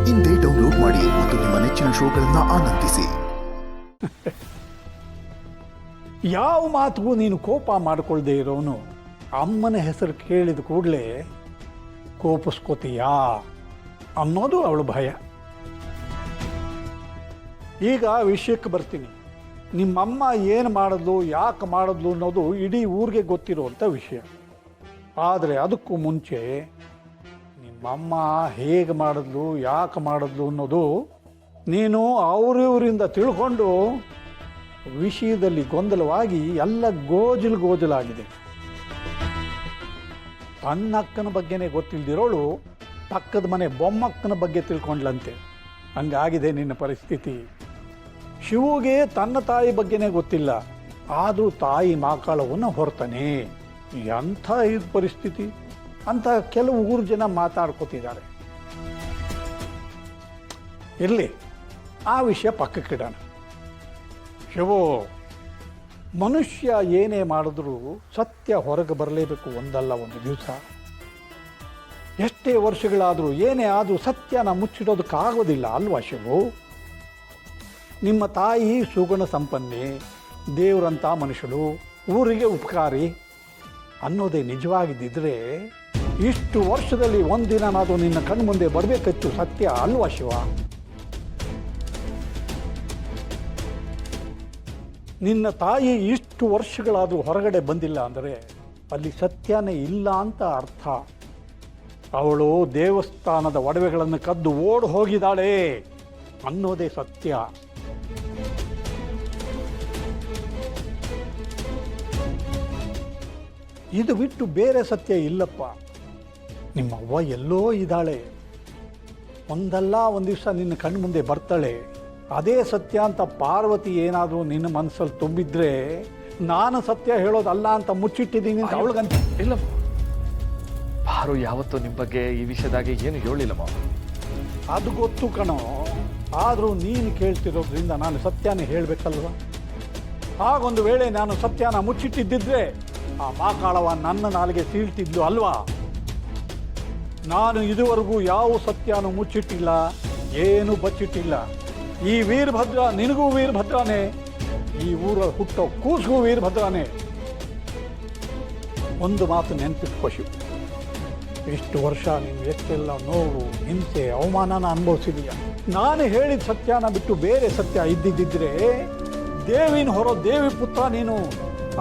ಇಂದೇ ಡೌನ್ಲೋಡ್ ಮಾಡಿ ಮತ್ತು ನಿಮ್ಮ ನೆಚ್ಚಿನ ಶೋಗಳನ್ನು ಆನಂದಿಸಿ. ಯಾವ ಮಾತಿಗೂ ನೀನು ಕೋಪ ಮಾಡಿಕೊಳ್ಳದೆ ಇರೋನು ಅಮ್ಮನ ಹೆಸರು ಕೇಳಿದ ಕೂಡಲೇ ಕೋಪಿಸ್ಕೋತೀಯಾ ಅನ್ನೋದು ಅವಳ ಭಯ. ಈಗ ವಿಷಯಕ್ಕೆ ಬರ್ತೀನಿ. ನಿಮ್ಮಮ್ಮ ಏನು ಮಾಡಿದ್ಲು, ಯಾಕೆ ಮಾಡಿದ್ಲು ಅನ್ನೋದು ಇಡೀ ಊರಿಗೆ ಗೊತ್ತಿರುವಂಥ ವಿಷಯ. ಆದರೆ ಅದಕ್ಕೂ ಮುಂಚೆ ನಿಮ್ಮಮ್ಮ ಹೇಗೆ ಮಾಡಿದ್ಲು, ಯಾಕೆ ಮಾಡಿದ್ಲು ಅನ್ನೋದು ನೀನು ಅವರಿವರಿಂದ ತಿಳ್ಕೊಂಡು ವಿಷಯದಲ್ಲಿ ಗೊಂದಲವಾಗಿ ಎಲ್ಲ ಗೋಜಲಾಗಿದೆ. ತನ್ನಕ್ಕನ ಬಗ್ಗೆನೇ ಗೊತ್ತಿಲ್ದಿರೋಳು ಪಕ್ಕದ ಮನೆ ಬೊಮ್ಮಕ್ಕನ ಬಗ್ಗೆ ತಿಳ್ಕೊಂಡ್ಲಂತೆ. ಹಂಗಾಗಿದೆ ನಿನ್ನ ಪರಿಸ್ಥಿತಿ. ಶಿವುಗೆ ತನ್ನ ತಾಯಿ ಬಗ್ಗೆನೇ ಗೊತ್ತಿಲ್ಲ, ಆದರೂ ತಾಯಿ ಮಾಕಾಳವನ್ನು ಹೊರತಾನೆ. ಎಂಥ ಇದು ಪರಿಸ್ಥಿತಿ ಅಂತ ಕೆಲವು ಊರು ಜನ ಮಾತಾಡ್ಕೋತಿದ್ದಾರೆ. ಇರಲಿ, ಆ ವಿಷಯ ಪಕ್ಕಕ್ಕಿಡೋಣ. ಶಿವು, ಮನುಷ್ಯ ಏನೇ ಮಾಡಿದ್ರೂ ಸತ್ಯ ಹೊರಗೆ ಬರಲೇಬೇಕು, ಒಂದಲ್ಲ ಒಂದು ದಿವಸ. ಎಷ್ಟೇ ವರ್ಷಗಳಾದರೂ ಏನೇ ಆದರೂ ಸತ್ಯನ ಮುಚ್ಚಿಡೋದಕ್ಕಾಗೋದಿಲ್ಲ ಅಲ್ವಾ ಶಿವು? ನಿಮ್ಮ ತಾಯಿ ಸುಗುಣ ಸಂಪನ್ನೆ, ದೇವರಂಥ ಮನುಷ್ಯಳು, ಊರಿಗೆ ಉಪಕಾರಿ ಅನ್ನೋದೇ ನಿಜವಾಗಿದ್ದಿದ್ರೆ ಇಷ್ಟು ವರ್ಷದಲ್ಲಿ ಒಂದಿನಾದರೂ ನಿನ್ನ ಕಣ್ಮುಂದೆ ಬರಬೇಕಿತ್ತು ಸತ್ಯ ಅಲ್ವಾ ಶಿವ? ನಿನ್ನ ತಾಯಿ ಇಷ್ಟು ವರ್ಷಗಳಾದರೂ ಹೊರಗಡೆ ಬಂದಿಲ್ಲ ಅಂದರೆ ಅಲ್ಲಿ ಸತ್ಯನೇ ಇಲ್ಲ ಅಂತ ಅರ್ಥ. ಅವಳು ದೇವಸ್ಥಾನದ ಒಡವೆಗಳನ್ನು ಕದ್ದು ಓಡಿ ಹೋಗಿದ್ದಾಳೆ ಅನ್ನೋದೇ ಸತ್ಯ. ಇದು ಬಿಟ್ಟು ಬೇರೆ ಸತ್ಯ ಇಲ್ಲಪ್ಪ. ನಿಮ್ಮವ್ವ ಎಲ್ಲೋ ಇದ್ದಾಳೆ, ಒಂದಲ್ಲ ಒಂದು ದಿವಸ ನಿನ್ನ ಕಣ್ಣು ಮುಂದೆ ಬರ್ತಾಳೆ. ಅದೇ ಸತ್ಯ ಅಂತ ಪಾರ್ವತಿ ಏನಾದರೂ ನಿನ್ನ ಮನಸ್ಸಲ್ಲಿ ತುಂಬಿದ್ರೆ ನಾನು ಸತ್ಯ ಹೇಳೋದಲ್ಲ ಅಂತ ಮುಚ್ಚಿಟ್ಟಿದ್ದೀನಿ ಅಂತ ಅವಳಿಗಂತ. ಇಲ್ಲ, ಪಾರು ಯಾವತ್ತೂ ನಿಮ್ಮ ಬಗ್ಗೆ ಈ ವಿಷಯದಾಗೆ ಏನು ಹೇಳಿಲ್ಲಮ್ಮ. ಅದು ಗೊತ್ತು ಕಣೋ, ಆದರೂ ನೀನು ಕೇಳ್ತಿರೋದ್ರಿಂದ ನಾನು ಸತ್ಯನೇ ಹೇಳಬೇಕಲ್ವ? ಹಾಗೊಂದು ವೇಳೆ ನಾನು ಸತ್ಯನ ಮುಚ್ಚಿಟ್ಟಿದ್ದಿದ್ರೆ ಆ ಮಾಕಾಳವ ನನ್ನ ನಾಲಿಗೆ ಸೀಳ್ತಿದ್ಲು ಅಲ್ವಾ? ನಾನು ಇದುವರೆಗೂ ಯಾವ ಸತ್ಯನೂ ಮುಚ್ಚಿಟ್ಟಿಲ್ಲ, ಏನು ಬಚ್ಚಿಟ್ಟಿಲ್ಲ. ಈ ವೀರಭದ್ರ ನಿನಗೂ ವೀರಭದ್ರಾನೇ, ಈ ಊರಲ್ಲಿ ಹುಟ್ಟೋ ಕೂಸಿಗೂ ವೀರಭದ್ರಾನೇ. ಒಂದು ಮಾತು ನೆನಪಿಟ್ಕೋ ಶಿವ, ಇಷ್ಟು ವರ್ಷ ನೀನು ಎಷ್ಟೆಲ್ಲ ನೋವು, ಹಿಂಸೆ, ಅವಮಾನನ ಅನುಭವಿಸಿದೀಯ. ನಾನು ಹೇಳಿದ ಸತ್ಯನ ಬಿಟ್ಟು ಬೇರೆ ಸತ್ಯ ಇದ್ದಿದ್ದಿದ್ರೆ ದೇವಿನ ಹೊರೋ ದೇವಿ ಪುತ್ರ ನೀನು.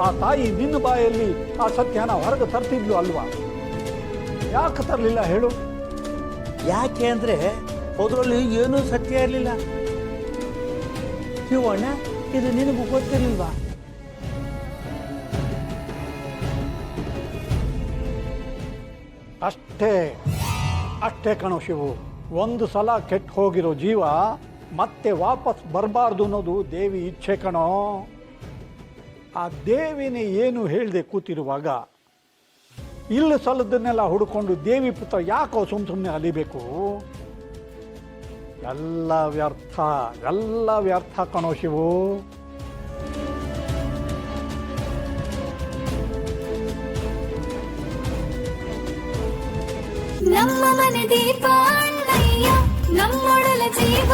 ಆ ತಾಯಿ ನಿನ್ನ ಬಾಯಲ್ಲಿ ಆ ಸತ್ಯನ ಹೊರಗೆ ತರ್ತಿದ್ಲು ಅಲ್ವಾ? ಯಾಕೆ ತರಲಿಲ್ಲ ಹೇಳು? ಯಾಕೆ ಅಂದರೆ ಅದರಲ್ಲಿ ಏನೂ ಸತ್ಯ ಇರಲಿಲ್ಲ. ಶಿವಣ್ಣ, ಇದು ನಿನಗೂ ಗೊತ್ತಿರಲಿಲ್ವಾ? ಅಷ್ಟೇ ಕಣೋ ಶಿವು. ಒಂದು ಸಲ ಕೆಟ್ಟು ಹೋಗಿರೋ ಜೀವ ಮತ್ತೆ ವಾಪಸ್ ಬರಬಾರ್ದು ಅನ್ನೋದು ದೇವಿ ಇಚ್ಛೆ ಕಣೋ. ಆ ದೇವಿನೇ ಏನು ಹೇಳದೆ ಕೂತಿರುವಾಗ ಇಲ್ಲಿ ಸಲದನ್ನೆಲ್ಲ ಹುಡ್ಕೊಂಡು ದೇವಿ ಪುತ್ರ ಯಾಕೋ ಸುಮ್ಮನೆ ಅಲಿಬೇಕು? ಎಲ್ಲ ವ್ಯರ್ಥ ಕಣೋ ಶಿವು. ನಮ್ಮ ಮನೆ ದೀಪ ಅಣ್ಣಯ್ಯ, ನಮ್ಮೊಡಲ ಜೀವ